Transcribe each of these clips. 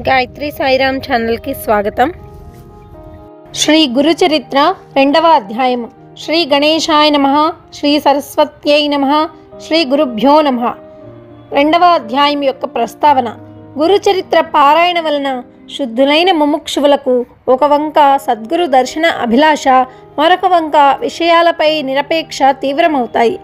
గాయత్రి సాయిరామ్ ఛానల్కి స్వాగతం. శ్రీ గురుచరిత్ర 2వ అధ్యాయము. శ్రీ గణేశాయ నమః, శ్రీ సరస్వత్యై నమః, శ్రీ గురుభ్యో నమః. 2వ అధ్యాయం యొక్క ప్రస్తావన. గురుచరిత్ర పారాయణ వలన శుద్ధులైన ముముక్షువులకు ఒక వంక సద్గురు దర్శన అభిలాష, మరొక వంక విషయాలపై నిరపేక్ష తీవ్రమవుతాయి.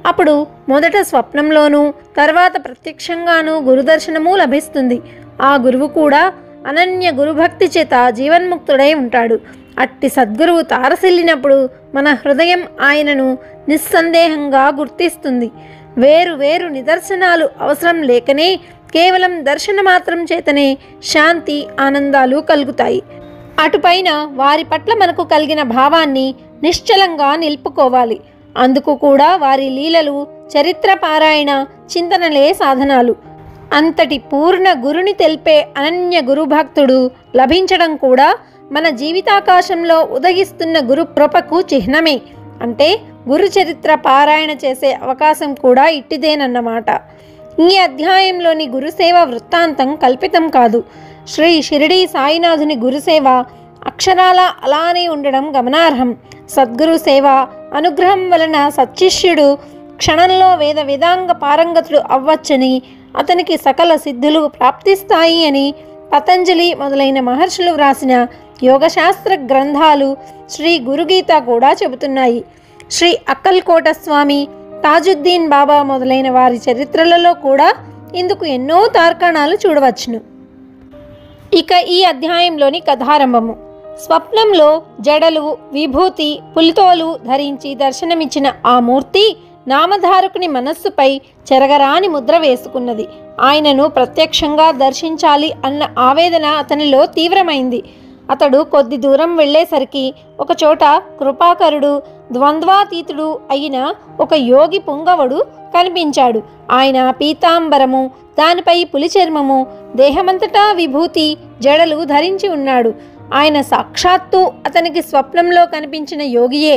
అప్పుడు మొదట స్వప్నంలోనూ తర్వాత ప్రత్యక్షంగానూ గురుదర్శనము లభిస్తుంది. ఆ గురువు కూడా అనన్య గురుభక్తి చేత జీవన్ముక్తుడై ఉంటాడు. అట్టి సద్గురువు తారసిల్లినప్పుడు మన హృదయం ఆయనను నిస్సందేహంగా గుర్తిస్తుంది. వేరు వేరు నిదర్శనాలు అవసరం లేకనే కేవలం దర్శన మాత్రం చేతనే శాంతి, ఆనందాలు కలుగుతాయి. అటుపైన వారి పట్ల మనకు కలిగిన భావాన్ని నిశ్చలంగా నిలుపుకోవాలి. అందుకు కూడా వారి లీలలు, చరిత్ర పారాయణ, చింతనలే సాధనాలు. అంతటి పూర్ణ గురుని తెలిపే అనన్య గురుభక్తుడు లభించడం కూడా మన జీవితాకాశంలో ఉదయిస్తున్న గురు కృపకు చిహ్నమే. అంటే గురు చరిత్ర పారాయణ చేసే అవకాశం కూడా ఇట్టిదేనన్నమాట. ఈ అధ్యాయంలోని గురుసేవ వృత్తాంతం కల్పితం కాదు. శ్రీ షిరిడీ సాయినాథుని గురుసేవ అక్షరాల అలానే ఉండడం గమనార్హం. సద్గురు సేవ అనుగ్రహం వలన సచ్చిష్యుడు క్షణంలో వేద వేదాంగ పారంగతుడు అవ్వచ్చని, అతనికి సకల సిద్ధులు ప్రాప్తిస్తాయి అని పతంజలి మొదలైన మహర్షులు వ్రాసిన యోగశాస్త్ర గ్రంథాలు, శ్రీ గురుగీత కూడా చెబుతున్నాయి. శ్రీ అక్కల్కోట స్వామి, తాజుద్దీన్ బాబా మొదలైన వారి చరిత్రలలో కూడా ఇందుకు ఎన్నో తార్కాణాలు చూడవచ్చును. ఇక ఈ అధ్యాయంలోని కథారంభము. స్వప్నంలో జడలు, విభూతి, పులితోలు ధరించి దర్శనమిచ్చిన ఆ మూర్తి నామధారకుని మనస్సుపై చెరగరాని ముద్ర వేసుకున్నది. ఆయనను ప్రత్యక్షంగా దర్శించాలి అన్న ఆవేదన అతనిలో తీవ్రమైంది. అతడు కొద్ది దూరం వెళ్ళేసరికి ఒకచోట కృపాకరుడు, ద్వంద్వాతీతుడు అయిన ఒక యోగి పుంగవుడు కనిపించాడు. ఆయన పీతాంబరము, దానిపై పులి చర్మము, దేహమంతటా విభూతి, జడలు ధరించి ఉన్నాడు. ఆయన సాక్షాత్తు అతనికి స్వప్నంలో కనిపించిన యోగియే.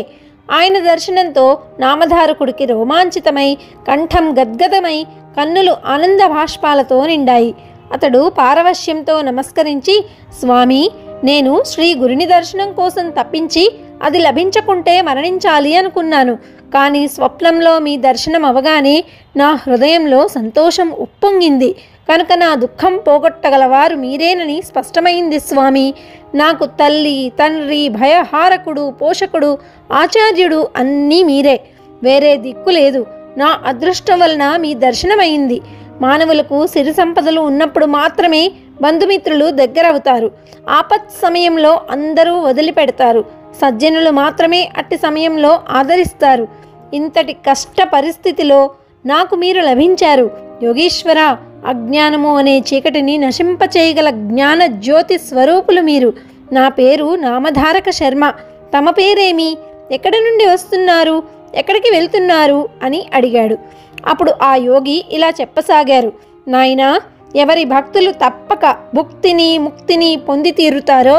ఆయన దర్శనంతో నామధారకుడికి రోమాంచితమై, కంఠం గద్గదమై, కన్నులు ఆనంద భాష్పాలతో నిండాయి. అతడు పారవశ్యంతో నమస్కరించి, స్వామి, నేను శ్రీ గురుని దర్శనం కోసం తప్పించి అది లభించకుంటే మరణించాలి అనుకున్నాను. కానీ స్వప్నంలో మీ దర్శనం అవగానే నా హృదయంలో సంతోషం ఉప్పొంగింది. కనుక నా దుఃఖం పోగొట్టగలవారు మీరేనని స్పష్టమైంది స్వామి. నాకు తల్లి, తండ్రి, భయహారకుడు, పోషకుడు, ఆచార్యుడు అన్నీ మీరే. వేరే దిక్కు లేదు. నా అదృష్టం వలన మీ దర్శనమైంది. మానవులకు సిరి సంపదలు ఉన్నప్పుడు మాత్రమే బంధుమిత్రులు దగ్గరవుతారు. ఆపత్ సమయంలో అందరూ వదిలిపెడతారు. సజ్జనులు మాత్రమే అట్టి సమయంలో ఆదరిస్తారు. ఇంతటి కష్ట పరిస్థితిలో నాకు మీరు లభించారు. యోగీశ్వర, అజ్ఞానము అనే చీకటిని నశింపచేయగల జ్ఞాన జ్యోతి స్వరూపులు మీరు. నా పేరు నామధారక శర్మ. తమ పేరేమి? ఎక్కడి నుండి వస్తున్నారు? ఎక్కడికి వెళ్తున్నారు అని అడిగాడు. అప్పుడు ఆ యోగి ఇలా చెప్పసాగారు. నాయనా, ఎవరి భక్తులు తప్పక భుక్తిని, ముక్తిని పొంది తీరుతారో,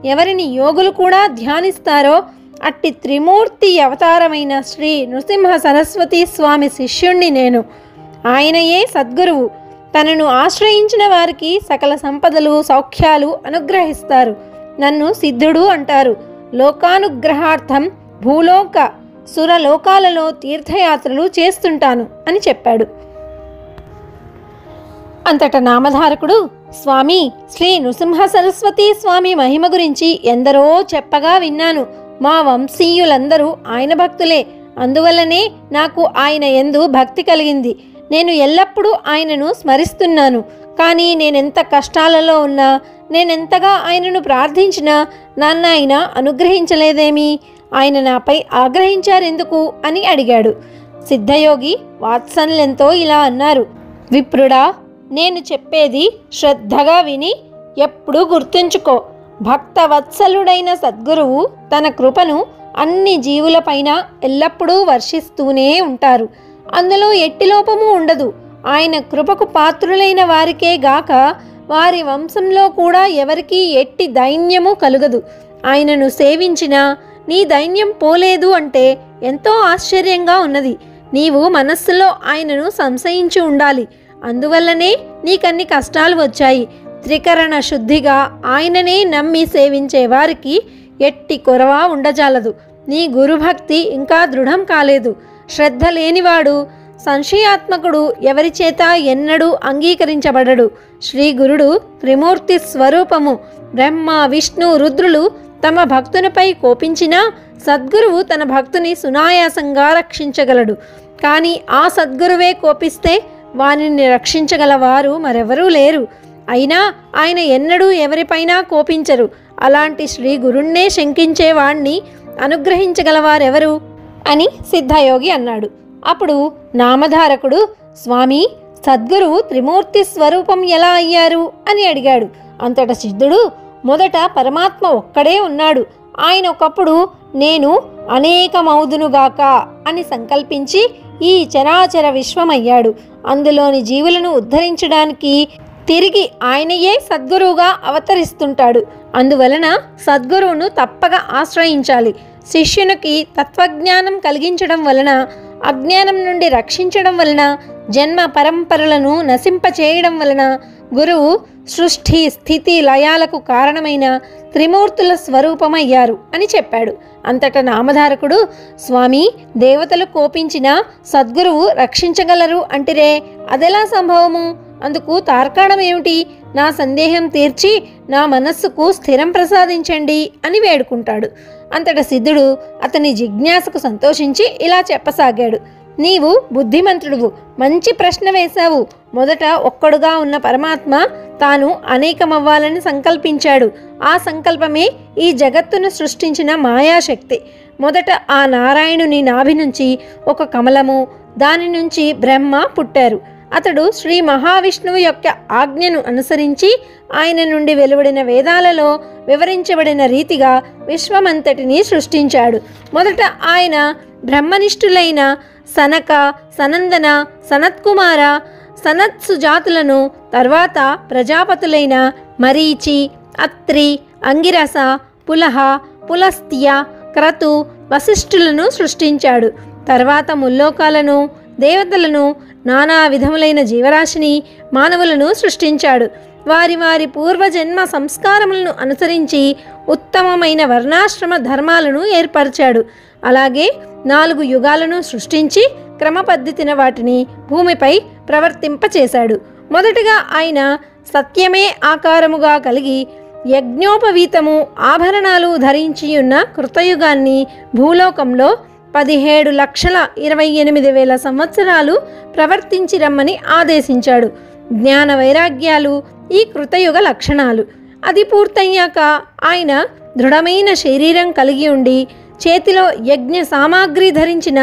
ఎవరిని యోగులు కూడా ధ్యానిస్తారో అట్టి త్రిమూర్తి అవతారమైన శ్రీ నృసింహ సరస్వతి స్వామి శిష్యుణ్ణి నేను. ఆయనయే సద్గురువు. తనను ఆశ్రయించిన వారికి సకల సంపదలు, సౌఖ్యాలు అనుగ్రహిస్తారు. నన్ను సిద్ధుడు అంటారు. లోకానుగ్రహార్థం భూలోక సురలోకాలలో తీర్థయాత్రలు చేస్తుంటాను అని చెప్పాడు. అంతటా నామధారకుడు, స్వామి, శ్రీ నృసింహ సరస్వతి స్వామి మహిమ గురించి ఎందరో చెప్పగా విన్నాను. మా వంశీయులందరూ ఆయన భక్తులే. అందువల్లనే నాకు ఆయన యందు భక్తి కలిగింది. నేను ఎల్లప్పుడూ ఆయనను స్మరిస్తున్నాను. కానీ నేనెంత కష్టాలలో ఉన్నా, నేనెంతగా ఆయనను ప్రార్థించినా నన్ను ఆయన అనుగ్రహించలేదేమి? ఆయన నాపై ఆగ్రహించారెందుకు అని అడిగాడు. సిద్ధయోగి వాత్సల్యంతో ఇలా అన్నారు. విప్రుడా, నేను చెప్పేది శ్రద్ధగా విని ఎప్పుడూ గుర్తుంచుకో. భక్తవత్సలుడైన సద్గురువు తన కృపను అన్ని జీవులపైన ఎల్లప్పుడూ వర్షిస్తూనే ఉంటారు. అందులో ఎట్టి లోపము ఉండదు. ఆయన కృపకు పాత్రులైన వారికే గాక వారి వంశంలో కూడా ఎవరికీ ఎట్టి దైన్యము కలుగదు. ఆయనను సేవించినా నీ దైన్యం పోలేదు అంటే ఎంతో ఆశ్చర్యంగా ఉన్నది. నీవు మనస్సులో ఆయనను సంశయించి ఉండాలి. అందువల్లనే నీకన్ని కష్టాలు వచ్చాయి. త్రికరణ శుద్ధిగా ఆయననే నమ్మి సేవించే వారికి ఎట్టి కొరవ ఉండజాలదు. నీ గురుభక్తి ఇంకా దృఢం కాలేదు. శ్రద్ధ లేనివాడు, సంశయాత్మకుడు ఎవరి చేత ఎన్నడూ అంగీకరించబడడు. శ్రీ గురుడు త్రిమూర్తి స్వరూపము. బ్రహ్మ, విష్ణు, రుద్రులు తమ భక్తునిపై కోపించినా సద్గురువు తన భక్తుని సునాయాసంగా రక్షించగలడు. కానీ ఆ సద్గురువే కోపిస్తే వానిని రక్షించగలవారు మరెవరూ లేరు. అయినా ఆయన ఎన్నడూ ఎవరిపైనా కోపించరు. అలాంటి శ్రీ గురుణ్ణే శంకించేవాణ్ణి అనుగ్రహించగలవారెవరు అని సిద్ధయోగి అన్నాడు. అప్పుడు నామధారకుడు, స్వామి, సద్గురువు త్రిమూర్తి స్వరూపం ఎలా అయ్యారు అని అడిగాడు. అంతటా సిద్ధుడు, మొదట పరమాత్మ ఒక్కడే ఉన్నాడు. ఆయన ఒకప్పుడు నేను అనేకమౌదునుగాక అని సంకల్పించి ఈ చరాచర విశ్వమయ్యాడు. అందులోని జీవులను ఉద్ధరించడానికి తిరిగి ఆయనయే సద్గురువుగా అవతరిస్తుంటాడు. అందువలన సద్గురువును తప్పక ఆశ్రయించాలి. శిష్యునికి తత్వజ్ఞానం కలిగించడం వలన, అజ్ఞానం నుండి రక్షించడం వలన, జన్మ పరంపరలను నశింపచేయడం వలన గురువు సృష్టి, స్థితి, లయాలకు కారణమైన త్రిమూర్తుల స్వరూపమయ్యారు అని చెప్పాడు. అంతటా నామధారకుడు, స్వామి, దేవతలు కోపించిన సద్గురువు రక్షించగలరు అంటిరే, అదెలా సంభవము? అందుకు తార్కాణం ఏమిటి? నా సందేహం తీర్చి నా మనస్సుకు స్థిరం ప్రసాదించండి అని వేడుకుంటాడు. అంతటా సిద్ధుడు అతని జిజ్ఞాసకు సంతోషించి ఇలా చెప్పసాగాడు. నీవు బుద్ధిమంతుడువు, మంచి ప్రశ్న వేశావు. మొదట ఒక్కడుగా ఉన్న పరమాత్మ తాను అనేకమవ్వాలని సంకల్పించాడు. ఆ సంకల్పమే ఈ జగత్తును సృష్టించిన మాయాశక్తి. మొదట ఆ నారాయణుని నాభి నుంచి ఒక కమలము, దాని నుంచి బ్రహ్మ పుట్టారు. అతడు శ్రీ మహావిష్ణువు యొక్క ఆజ్ఞను అనుసరించి ఆయన నుండి వెలువడిన వేదాలలో వివరించబడిన రీతిగా విశ్వమంతటిని సృష్టించాడు. మొదట ఆయన బ్రహ్మనిష్ఠులైన సనక, సనందన, సనత్కుమార, సనత్సుజాతులను, తర్వాత ప్రజాపతులైన మరీచి, అత్రి, అంగిరస, పులహ, పులస్త్య, క్రతు, వశిష్ఠులను సృష్టించాడు. తర్వాత ముల్లోకాలను, దేవతలను, నానా విధములైన జీవరాశిని, మానవులను సృష్టించాడు. వారి వారి పూర్వజన్మ సంస్కారములను అనుసరించి ఉత్తమమైన వర్ణాశ్రమ ధర్మాలను ఏర్పరిచాడు. అలాగే 4 యుగాలను సృష్టించి క్రమపద్ధతిన వాటిని భూమిపై ప్రవర్తింపచేశాడు. మొదటగా ఆయన సత్యమే ఆకారముగా కలిగి యజ్ఞోపవీతము, ఆభరణాలు ధరించి ఉన్న కృతయుగాన్ని భూలోకంలో 17,28,000 సంవత్సరాలు ప్రవర్తించి రమ్మని ఆదేశించాడు. జ్ఞాన వైరాగ్యాలు ఈ కృతయుగ లక్షణాలు. అది పూర్తయ్యాక ఆయన దృఢమైన శరీరం కలిగి ఉండి చేతిలో యజ్ఞ సామాగ్రి ధరించిన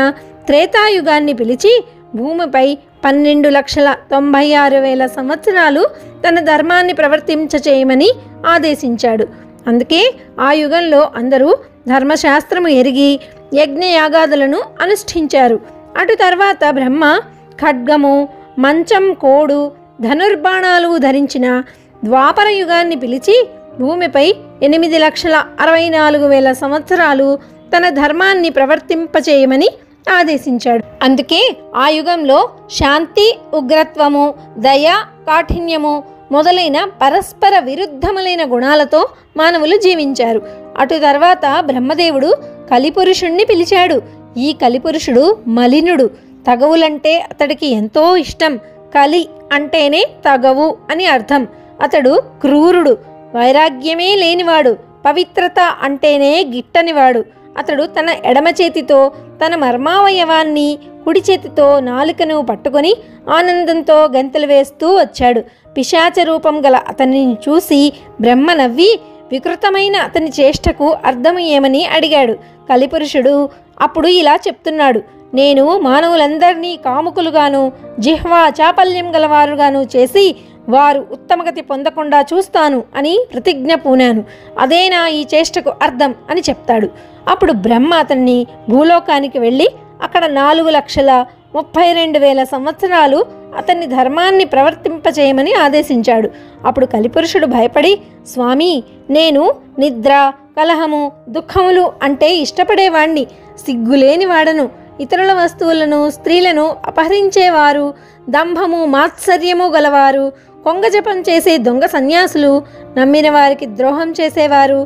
త్రేతాయుగాన్ని పిలిచి భూమిపై 12,96,000 సంవత్సరాలు తన ధర్మాన్ని ప్రవర్తించచేయమని ఆదేశించాడు. అందుకే ఆ యుగంలో అందరూ ధర్మశాస్త్రము ఎరిగి యజ్ఞయాగాదులను అనుష్ఠించారు. అటు తర్వాత బ్రహ్మ ఖడ్గము, మంచం, కోడు, ధనుర్బాణాలు ధరించిన ద్వాపర యుగాన్ని పిలిచి భూమిపై 8,64,000 సంవత్సరాలు తన ధర్మాన్ని ప్రవర్తింపచేయమని ఆదేశించాడు. అందుకే ఆ యుగంలో శాంతి, ఉగ్రత్వము, దయ, కాఠిన్యము మొదలైన పరస్పర విరుద్ధములైన గుణాలతో మానవులు జీవించారు. అటు తర్వాత బ్రహ్మదేవుడు కలిపురుషుణ్ణి పిలిచాడు. ఈ కలిపురుషుడు మలినుడు. తగవులంటే అతడికి ఎంతో ఇష్టం. కలి అంటేనే తగవు అని అర్థం. అతడు క్రూరుడు, వైరాగ్యమే లేనివాడు, పవిత్రత అంటేనే గిట్టనివాడు. అతడు తన ఎడమ చేతితో తన మర్మావయవాన్ని, కుడి చేతితో నాలుకను పట్టుకొని ఆనందంతో గంతలు వేస్తూ వచ్చాడు. పిశాచ రూపం గల అతనిని చూసి బ్రహ్మ నవ్వి వికృతమైన అతని చేష్టకు అర్థము ఏమని అడిగాడు. కలిపురుషుడు అప్పుడు ఇలా చెప్తున్నాడు: నేను మానవులందరినీ కాముకులుగాను, జిహ్వా చాపల్యం గలవారుగాను చేసి వారు ఉత్తమగతి పొందకుండా చూస్తాను అని ప్రతిజ్ఞ పూనాను. అదేనా ఈ చేష్టకు అర్థం అని చెప్తాడు. అప్పుడు బ్రహ్మ అతన్ని భూలోకానికి వెళ్ళి అక్కడ 4,32,000 సంవత్సరాలు అతన్ని ధర్మాన్ని ప్రవర్తింపచేయమని ఆదేశించాడు. అప్పుడు కలిపురుషుడు భయపడి, స్వామి, నేను నిద్ర, కలహము, దుఃఖములు అంటే ఇష్టపడేవాణ్ణి, సిగ్గులేని వాడను. ఇతరుల వస్తువులను, స్త్రీలను అపహరించేవారు, దంభము, మాత్సర్యము గలవారు, కొంగజపం చేసే దొంగ సన్యాసులు, నమ్మిన వారికి ద్రోహం చేసేవారు,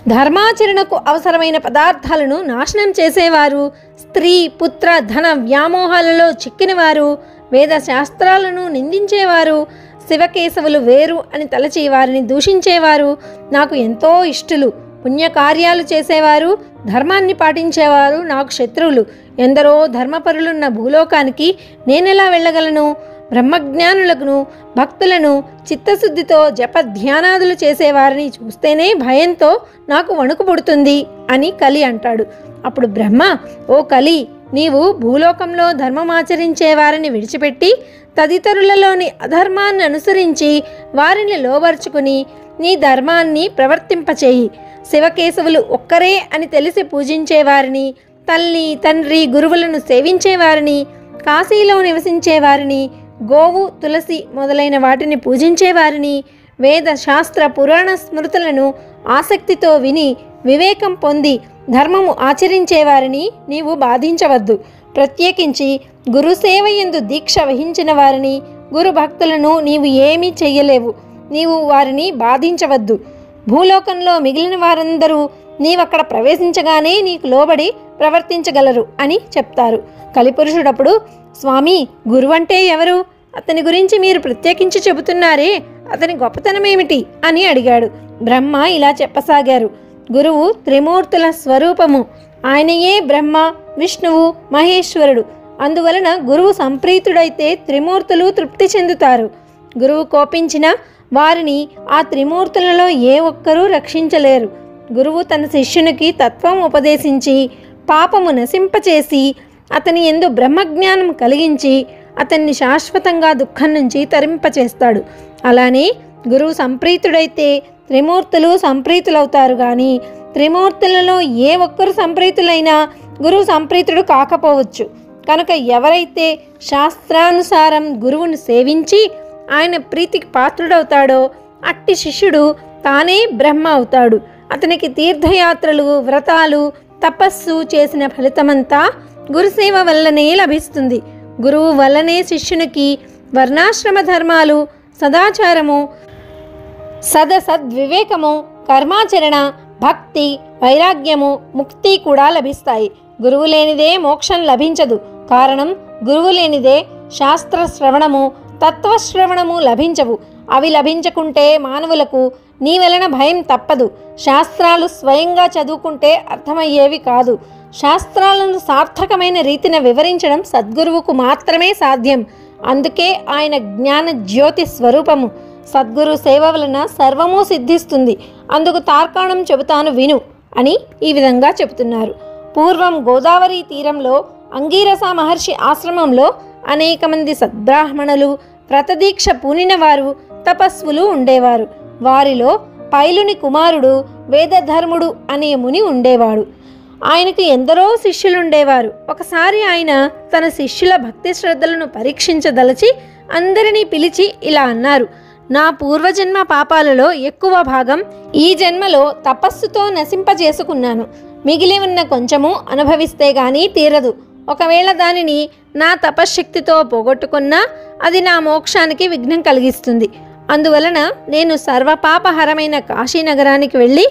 ధర్మాచరణకు అవసరమైన పదార్థాలను నాశనం చేసేవారు, స్త్రీ పుత్ర ధన వ్యామోహాలలో చిక్కినవారు, వేద శాస్త్రాలను నిందించేవారు, శివకేశవులు వేరు అని తలచి వారిని దూషించేవారు నాకు ఎంతో ఇష్టలు. పుణ్యకార్యాలు చేసేవారు, ధర్మాన్ని పాటించేవారు నాకు శత్రువులు. ఎందరో ధర్మపరులున్న భూలోకానికి నేనెలా వెళ్ళగలను? బ్రహ్మజ్ఞానులను, భక్తులను చిత్తశుద్ధితో జప ధ్యానాదులు చేసేవారిని చూస్తేనే భయంతో నాకు వణుకు పుడుతుంది అని కలి అంటాడు. అప్పుడు బ్రహ్మ, ఓ కలి, నీవు భూలోకంలో ధర్మమాచరించే వారిని విడిచిపెట్టి తదితరులలోని అధర్మాన్ని అనుసరించి వారిని లోబర్చుకుని నీ ధర్మాన్ని ప్రవర్తింపచేయి. శివకేశవులు ఒక్కరే అని తెలిసి పూజించేవారిని, తల్లి తండ్రి గురువులను సేవించేవారిని, కాశీలో నివసించేవారిని, గోవు తులసి మొదలైన వాటిని పూజించేవారిని, వేద శాస్త్ర పురాణ స్మృతులను ఆసక్తితో విని వివేకం పొంది ధర్మము ఆచరించేవారిని నీవు బాధించవద్దు. ప్రత్యేకించి గురుసేవ యందు దీక్ష వహించిన వారిని, గురు భక్తులను నీవు ఏమీ చెయ్యలేవు. నీవు వారిని బాధించవద్దు. భూలోకంలో మిగిలిన వారందరూ నీవక్కడ ప్రవేశించగానే నీకు లోబడి ప్రవర్తించగలరు అని చెప్తారు. కలిపురుషుడప్పుడు, స్వామి, గురువంటే ఎవరు? అతని గురించి మీరు ప్రత్యేకించి చెబుతున్నారే, అతని గొప్పతనమేమిటి అని అడిగాడు. బ్రహ్మ ఇలా చెప్పసాగారు. గురువు త్రిమూర్తుల స్వరూపము. ఆయనయే బ్రహ్మ, విష్ణువు, మహేశ్వరుడు. అందువలన గురువు సంప్రీతుడైతే త్రిమూర్తులు తృప్తి చెందుతారు. గురువు కోపించిన వారిని ఆ త్రిమూర్తులలో ఏ ఒక్కరూ రక్షించలేరు. గురువు తన శిష్యునికి తత్వం ఉపదేశించి పాపము నశింపచేసి అతని యందు బ్రహ్మజ్ఞానం కలిగించి అతన్ని శాశ్వతంగా దుఃఖం నుంచి తరింపచేస్తాడు. అలానే గురువు సంప్రీతుడైతే త్రిమూర్తులు సంప్రీతులవుతారు. కానీ త్రిమూర్తులలో ఏ ఒక్కరు సంప్రీతులైనా గురువు సంప్రీతుడు కాకపోవచ్చు. కనుక ఎవరైతే శాస్త్రానుసారం గురువును సేవించి ఆయన ప్రీతికి పాత్రుడవుతాడో అట్టి శిష్యుడు తానే బ్రహ్మ అవుతాడు. అతనికి తీర్థయాత్రలు, వ్రతాలు, తపస్సు చేసిన ఫలితమంతా గురుసేవ వల్లనే లభిస్తుంది. గురువు వల్లనే శిష్యునికి వర్ణాశ్రమ ధర్మాలు, సదాచారము, సద్వివేకము, కర్మాచరణ, భక్తి, వైరాగ్యము, ముక్తి కూడా లభిస్తాయి. గురువు లేనిదే మోక్షం లభించదు. కారణం, గురువు లేనిదే శాస్త్ర శ్రవణము, తత్వశ్రవణము లభించవు. అవి లభించకుంటే మానవులకు నీ వలన భయం తప్పదు. శాస్త్రాలు స్వయంగా చదువుకుంటే అర్థమయ్యేవి కాదు. శాస్త్రాలను సార్థకమైన రీతిన వివరించడం సద్గురువుకు మాత్రమే సాధ్యం. అందుకే ఆయన జ్ఞాన జ్యోతి స్వరూపము. సద్గురు సేవ వలన సర్వము సిద్ధిస్తుంది. అందుకు తార్కాణం చెబుతాను విను అని ఈ విధంగా చెబుతున్నారు. పూర్వం గోదావరి తీరంలో అంగీరస మహర్షి ఆశ్రమంలో అనేక మంది సద్బ్రాహ్మణులు, వ్రతదీక్ష పూనిన వారు, తపస్వులు ఉండేవారు. వారిలో పైలుని కుమారుడు వేదధర్ముడు అనే ముని ఉండేవాడు. ఆయనకు ఎందరో శిష్యులుండేవారు. ఒకసారి ఆయన తన శిష్యుల భక్తి శ్రద్ధలను పరీక్షించదలచి అందరినీ పిలిచి ఇలా అన్నారు. నా పూర్వజన్మ పాపాలలో ఎక్కువ భాగం ఈ జన్మలో తపస్సుతో నశింపజేసుకున్నాను. మిగిలి ఉన్న కొంచెము అనుభవిస్తే గానీ తీరదు. ఒకవేళ దానిని నా తపశ్శక్తితో పోగొట్టుకున్నా అది నా మోక్షానికి విఘ్నం కలిగిస్తుంది. అందువలన నేను సర్వపాపహరమైన కాశీనగరానికి వెళ్ళి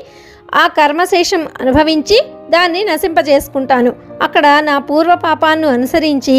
ఆ కర్మశేషం అనుభవించి దాన్ని నశింపజేసుకుంటాను. అక్కడ నా పూర్వపాపాన్ని అనుసరించి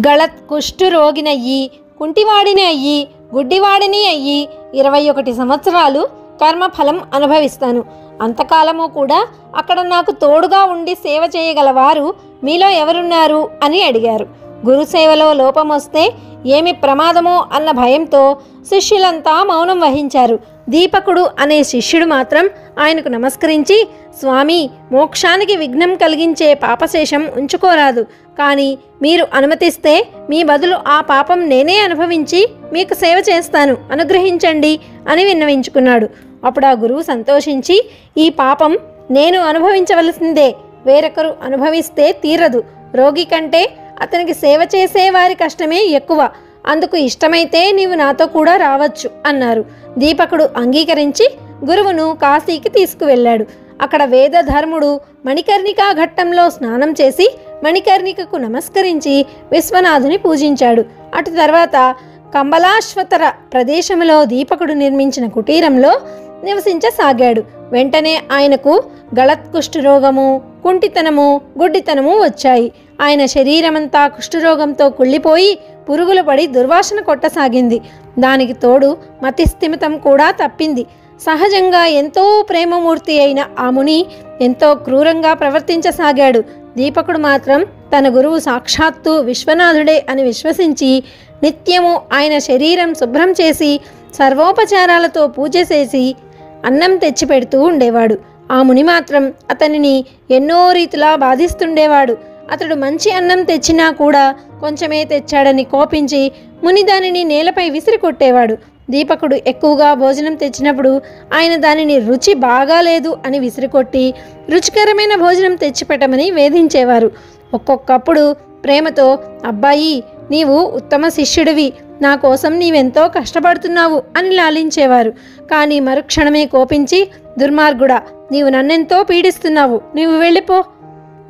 గళత్ కుష్టు రోగినయ్యి, కుంటివాడిని అయ్యి, గుడ్డివాడిని అయ్యి 21 సంవత్సరాలు కర్మఫలం అనుభవిస్తాను. అంతకాలము కూడా అక్కడ నాకు తోడుగా ఉండి సేవ చేయగలవారు మీలో ఎవరున్నారు అని అడిగారు. గురుసేవలో లోపం వస్తే ఏమి ప్రమాదమో అన్న భయంతో శిష్యులంతా మౌనం వహించారు. దీపకుడు అనే శిష్యుడు మాత్రం ఆయనకు నమస్కరించి, స్వామి, మోక్షానికి విఘ్నం కలిగించే పాపశేషం ఉంచుకోరాదు. కానీ మీరు అనుమతిస్తే మీ బదులు ఆ పాపం నేనే అనుభవించి మీకు సేవ చేస్తాను, అనుగ్రహించండి అని విన్నవించుకున్నాడు. అప్పుడు ఆ గురువు సంతోషించి, ఈ పాపం నేను అనుభవించవలసిందే, వేరొకరు అనుభవిస్తే తీరదు. రోగి కంటే అతనికి సేవ చేసే వారి కష్టమే ఎక్కువ. అందుకు ఇష్టమైతే నీవు నాతో కూడా రావచ్చు అన్నారు. దీపకుడు అంగీకరించి గురువును కాశీకి తీసుకువెళ్ళాడు. అక్కడ వేదధర్ముడు మణికర్ణికా ఘట్టంలో స్నానం చేసి మణికర్ణికకు నమస్కరించి విశ్వనాథుని పూజించాడు. అటు తర్వాత కంబలాశ్వతర ప్రదేశంలో దీపకుడు నిర్మించిన కుటీరంలో నివసించసాగాడు. వెంటనే ఆయనకు గళత్కుష్ఠరోగము, కుంటితనము, గుడ్డితనము వచ్చాయి. ఆయన శరీరమంతా కుష్ఠరోగంతో కుళ్ళిపోయి పురుగులు పడి దుర్వాసన కొట్టసాగింది. దానికి తోడు మతిస్థిమితం కూడా తప్పింది. సహజంగా ఎంతో ప్రేమమూర్తి అయిన ఆ ముని ఎంతో క్రూరంగా ప్రవర్తించసాగాడు. దీపకుడు మాత్రం తన గురువు సాక్షాత్తు విశ్వనాథుడే అని విశ్వసించి నిత్యము ఆయన శరీరం శుభ్రం చేసి సర్వోపచారాలతో పూజ చేసి అన్నం తెచ్చిపెడుతూ ఉండేవాడు. ఆ ముని మాత్రం అతనిని ఎన్నో రీతిలా బాధిస్తుండేవాడు. అతడు మంచి అన్నం తెచ్చినా కూడా కొంచెమే తెచ్చాడని కోపించి ముని దానిని నేలపై విసిరి కొట్టేవాడు. దీపకుడు ఎక్కువగా భోజనం తెచ్చినప్పుడు ఆయన దానిని రుచి బాగాలేదు అని విసిరికొట్టి రుచికరమైన భోజనం తెచ్చిపెట్టమని వేధించేవారు. ఒక్కొక్కప్పుడు ప్రేమతో, అబ్బాయి నీవు ఉత్తమ శిష్యుడివి, నా కోసం నీవెంతో కష్టపడుతున్నావు అని లాలించేవారు. కానీ మరుక్షణమే కోపించి, దుర్మార్గుడా, నీవు నన్నెంతో పీడిస్తున్నావు, నీవు వెళ్ళిపో,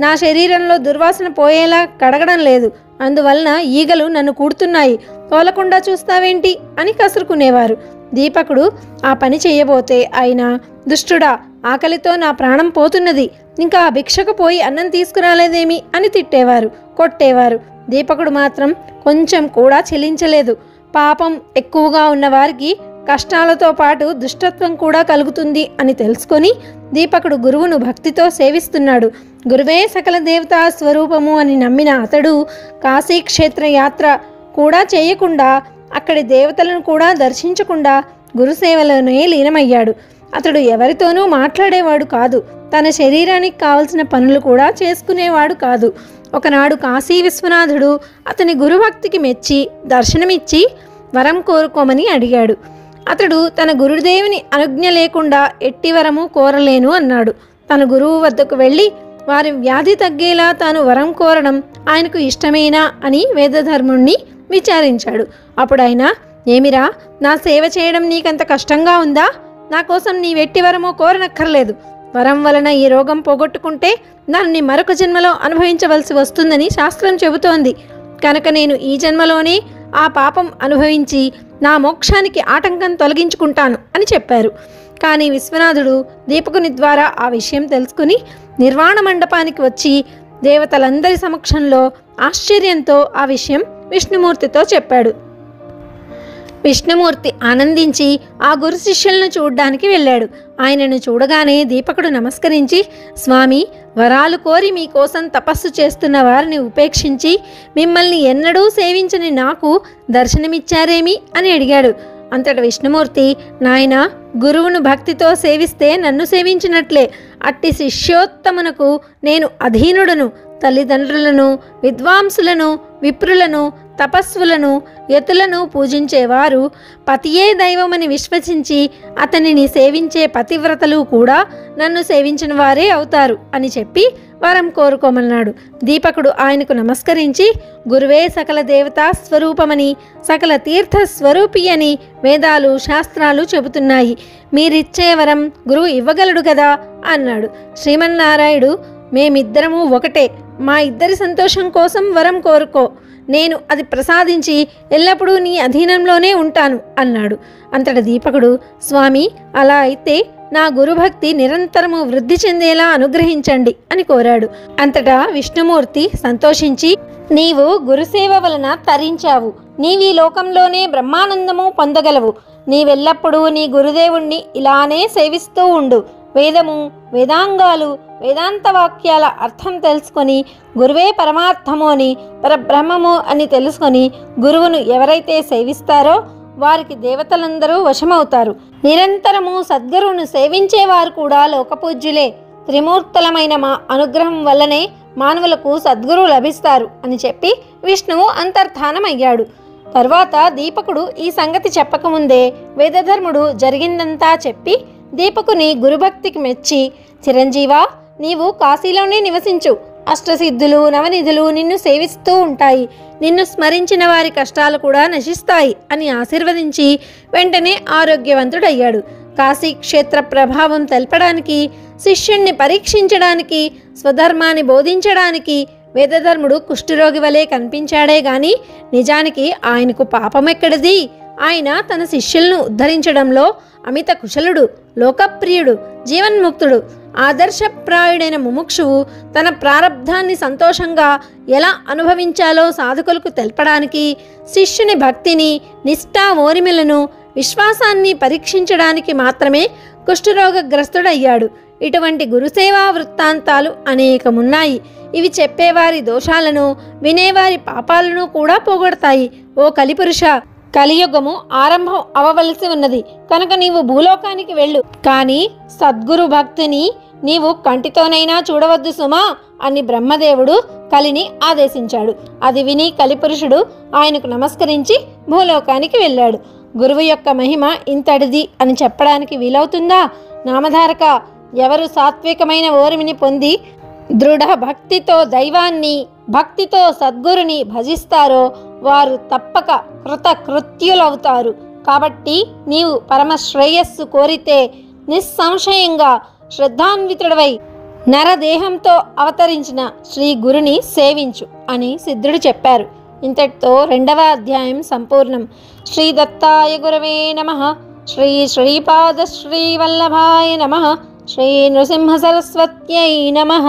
నా శరీరంలో దుర్వాసన పోయేలా కడగడం లేదు, అందువలన ఈగలు నన్ను కూడుతున్నాయి, తోలకుండా చూస్తావేంటి అని కసురుకునేవారు. దీపకుడు ఆ పని చేయబోతే ఆయన, దుష్టుడా, ఆకలితో నా ప్రాణం పోతున్నది, ఇంకా ఆ భిక్షకు పోయి అన్నం తీసుకురాలేదేమి అని తిట్టేవారు, కొట్టేవారు. దీపకుడు మాత్రం కొంచెం కూడా చెలించలేదు. పాపం ఎక్కువగా ఉన్నవారికి కష్టాలతో పాటు దుష్టత్వం కూడా కలుగుతుంది అని తెలుసుకొని దీపకుడు గురువును భక్తితో సేవిస్తున్నాడు. గురువే సకల దేవతా స్వరూపము అని నమ్మిన అతడు కాశీక్షేత్ర యాత్ర కూడా చేయకుండా, అక్కడి దేవతలను కూడా దర్శించకుండా గురుసేవలోనే లీనమయ్యాడు. అతడు ఎవరితోనూ మాట్లాడేవాడు కాదు, తన శరీరానికి కావలసిన పనులు కూడా చేసుకునేవాడు కాదు. ఒకనాడు కాశీ విశ్వనాథుడు అతని గురుభక్తికి మెచ్చి దర్శనమిచ్చి వరం కోరుకోమని అడిగాడు. అతడు తన గురుదేవుని అనుజ్ఞ లేకుండా ఎట్టి వరము కోరలేను అన్నాడు. తన గురువు వద్దకు వెళ్ళి వారి వ్యాధి తగ్గేలా తాను వరం కోరడం ఆయనకు ఇష్టమేనా అని వేదధర్ముణ్ణి విచారించాడు. అప్పుడు ఆయన, ఏమిరా, నా సేవ చేయడం నీకంత కష్టంగా ఉందా? నా కోసం నీవెట్టి వరమో కోరనక్కర్లేదు. వరం వలన ఈ రోగం పోగొట్టుకుంటే దాన్ని మరొక జన్మలో అనుభవించవలసి వస్తుందని శాస్త్రం చెబుతోంది. కనుక నేను ఈ జన్మలోనే ఆ పాపం అనుభవించి నా మోక్షానికి ఆటంకం తొలగించుకుంటాను అని చెప్పారు. కానీ విశ్వనాథుడు దీపకుని ద్వారా ఆ విషయం తెలుసుకుని నిర్వాణ మండపానికి వచ్చి దేవతలందరి సమక్షంలో ఆశ్చర్యంతో ఆ విషయం విష్ణుమూర్తితో చెప్పాడు. విష్ణుమూర్తి ఆనందించి ఆ గురు శిష్యులను చూడ్డానికి వెళ్ళాడు. ఆయనను చూడగానే దీపకుడు నమస్కరించి, స్వామి, వరాలు కోరి మీకోసం తపస్సు చేస్తున్న వారిని ఉపేక్షించి మిమ్మల్ని ఎన్నడూ సేవించని నాకు దర్శనమిచ్చారేమి అని అడిగాడు. అంతట విష్ణుమూర్తి, నాయనా, గురువును భక్తితో సేవిస్తే నన్ను సేవించినట్లే. అట్టి శిష్యోత్తమునకు నేను అధీనుడను. తల్లిదండ్రులను, విద్వాంసులను, విప్రులను, తపస్సులను, యతులను పూజించేవారు పతియే దైవమని విశ్వసించి అతనిని సేవించే పతివ్రతలు కూడా నన్ను సేవించిన వారే అవుతారు అని చెప్పి వరం కోరుకోమన్నాడు. దీపకుడు ఆయనకు నమస్కరించి, గురువే సకల దేవతా స్వరూపమని, సకల తీర్థ స్వరూపి అని వేదాలు శాస్త్రాలు చెబుతున్నాయి. మీరిచ్చే వరం గురువు ఇవ్వగలడు కదా అన్నాడు. శ్రీమన్నారాయుడు, మేమిద్దరము ఒకటే, మా ఇద్దరి సంతోషం కోసం వరం కోరుకో, నేను అది ప్రసాదించి ఎల్లప్పుడూ నీ అధీనంలోనే ఉంటాను అన్నాడు. అంతట దీపకుడు, స్వామి, అలా అయితే నా గురుభక్తి నిరంతరము వృద్ధి చెందేలా అనుగ్రహించండి అని కోరాడు. అంతటా విష్ణుమూర్తి సంతోషించి, నీవు గురుసేవ వలన తరించావు, నీవీ లోకంలోనే బ్రహ్మానందము పొందగలవు. నీవెల్లప్పుడూ నీ గురుదేవుణ్ణి ఇలానే సేవిస్తూ ఉండు. వేదము, వేదాంగాలు, వేదాంత వాక్యాల అర్థం తెలుసుకొని గురువే పరమార్థము అని, పరబ్రహ్మము అని తెలుసుకొని గురువును ఎవరైతే సేవిస్తారో వారికి దేవతలందరూ వశమవుతారు. నిరంతరము సద్గురువును సేవించేవారు కూడా లోకపూజ్యులే. త్రిమూర్తులమైన మా అనుగ్రహం వల్లనే మానవులకు సద్గురువు లభిస్తారు అని చెప్పి విష్ణువు అంతర్ధానమయ్యాడు. తర్వాత దీపకుడు ఈ సంగతి చెప్పకముందే వేదధర్ముడు జరిగిందంతా చెప్పి దీపకుని గురుభక్తికి మెచ్చి, చిరంజీవా, నీవు కాశీలోనే నివసించు. అష్టసిద్ధులు, నవనిధులు నిన్ను సేవిస్తూ ఉంటాయి. నిన్ను స్మరించిన వారి కష్టాలు కూడా నశిస్తాయి అని ఆశీర్వదించి వెంటనే ఆరోగ్యవంతుడయ్యాడు. కాశీ క్షేత్ర ప్రభావం తెలపడానికి, శిష్యుణ్ణి పరీక్షించడానికి, స్వధర్మాన్ని బోధించడానికి వేదధర్ముడు కుష్ఠరోగి వలె కనిపించాడే గాని నిజానికి ఆయనకు పాపమెక్కడిది? ఆయన తన శిష్యులను ఉద్ధరించడంలో అమిత కుశలుడు, లోకప్రియుడు, జీవన్ముక్తుడు, ఆదర్శప్రాయుడైన ముముక్షువు తన ప్రారబ్ధాన్ని సంతోషంగా ఎలా అనుభవించాలో సాధకులకు తెలపడానికి, శిష్యుని భక్తిని, నిష్ఠా ఓరిమిలను, విశ్వాసాన్ని పరీక్షించడానికి మాత్రమే కుష్ఠరోగగ్రస్తుడయ్యాడు. ఇటువంటి గురుసేవా వృత్తాంతాలు అనేకమున్నాయి. ఇవి చెప్పేవారి దోషాలను, వినేవారి పాపాలను కూడా పోగొడతాయి. ఓ కలిపురుష, కలియుగము ఆరంభం అవవలసి ఉన్నది కనుక నీవు భూలోకానికి వెళ్ళు, కానీ సద్గురు భక్తిని నీవు కంటితోనైనా చూడవద్దు సుమా అని బ్రహ్మదేవుడు కలిని ఆదేశించాడు. అది విని కలిపురుషుడు ఆయనకు నమస్కరించి భూలోకానికి వెళ్ళాడు. గురువు యొక్క మహిమ ఇంతటిది అని చెప్పడానికి వీలవుతుందా? నామధారక, ఎవరు సాత్వికమైన ఓర్మిని పొంది దృఢ భక్తితో దైవాన్ని, భక్తితో సద్గురుని భజిస్తారో వారు తప్పక కృతకృత్యులవుతారు. కాబట్టి నీవు పరమ శ్రేయస్సు కోరితే నిస్సంశయంగా శ్రద్ధాన్వితుడవై నరదేహంతో అవతరించిన శ్రీ గురుని సేవించు అని సిద్ధుడు చెప్పారు. ఇంతటితో 2వ అధ్యాయం సంపూర్ణం. శ్రీ దత్తాయ గురవే నమః. శ్రీ శ్రీపాద శ్రీవల్లభాయ నమః. శ్రీ నృసింహ సరస్వత్యై నమః.